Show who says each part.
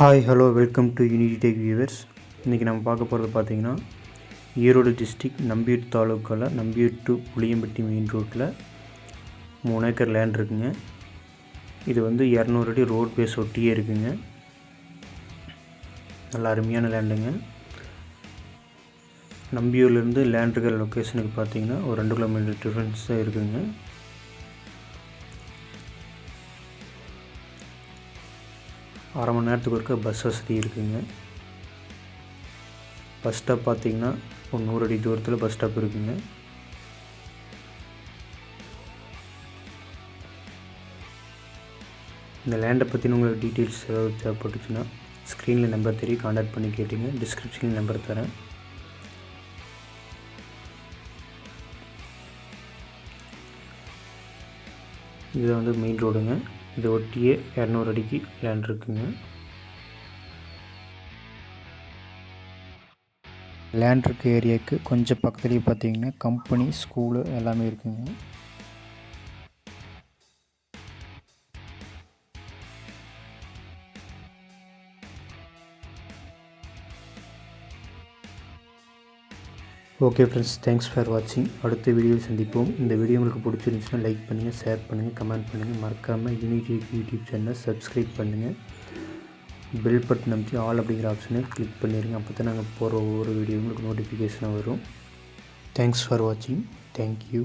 Speaker 1: Hi hello welcome to unity tech viewers. இன்றைக்கி நம்ம பார்க்க போகிறது பார்த்திங்கன்னா ஈரோடு டிஸ்ட்ரிக்ட் நம்பியூர் தாலுக்காவில் நம்பியூர் டு புளியம்பட்டி மெயின் ரோட்டில் 3 ஏக்கர் லேண்ட் இருக்குங்க. இது வந்து 200 அடி ரோட் பேஸ் ஒட்டியே இருக்குங்க. நல்ல அருமையான லேண்டுங்க. நம்பியூர்லேருந்து லேண்ட் இருக்கிற லொக்கேஷனுக்கு பார்த்திங்கன்னா ஒரு 2 கிலோமீட்டர் டிஃப்ரென்ஸ் தான் இருக்குதுங்க. அரை மணி நேரத்துக்கு ஒருக்க பஸ் வசதி இருக்குதுங்க. பஸ் ஸ்டாப் பார்த்திங்கன்னா ஒரு 100 அடி தூரத்தில் பஸ் ஸ்டாப் இருக்குதுங்க. இந்த லேண்டை பற்றின உங்களுக்கு டீட்டெயில்ஸ் ஏதாவது தேவைப்பட்டுச்சுன்னா ஸ்க்ரீனில் நம்பர் தெரியும், கான்டாக்ட் பண்ணி கேட்டுங்க. டிஸ்கிரிப்ஷனில் நம்பர் தரேன். இது வந்து மெயின் ரோடுங்க. இது ஒட்டியே 200 அடிக்கு லேண்ட் இருக்குங்க. லேண்ட் இருக்க ஏரியாவுக்கு கொஞ்சம் பக்கத்துலேயே பார்த்தீங்கன்னா கம்பெனி, ஸ்கூலு எல்லாமே இருக்குங்க. ஓகே ஃப்ரெண்ட்ஸ், தேங்க்ஸ் ஃபார் வாட்சிங். அடுத்த வீடியோவில் சந்திப்போம். இந்த வீடியோ உங்களுக்கு பிடிச்சிருந்துச்சுன்னா லைக் பண்ணுங்கள், ஷேர் பண்ணுங்கள், கமெண்ட் பண்ணுங்கள். மறக்காமல் யூனிட்டி யூடியூப் சேனலை சப்ஸ்கிரைப் பண்ணுங்கள். பெல் பட்டன் அமைச்சு ஆல் அப்படிங்கிற ஆப்ஷனை கிளிக் பண்ணிடுங்க. அப்போ தான் நாங்கள் போகிற ஒவ்வொரு வீடியோ உங்களுக்கு நோட்டிஃபிகேஷனாக வரும். தேங்க்ஸ் ஃபார் வாட்சிங். தேங்க்யூ.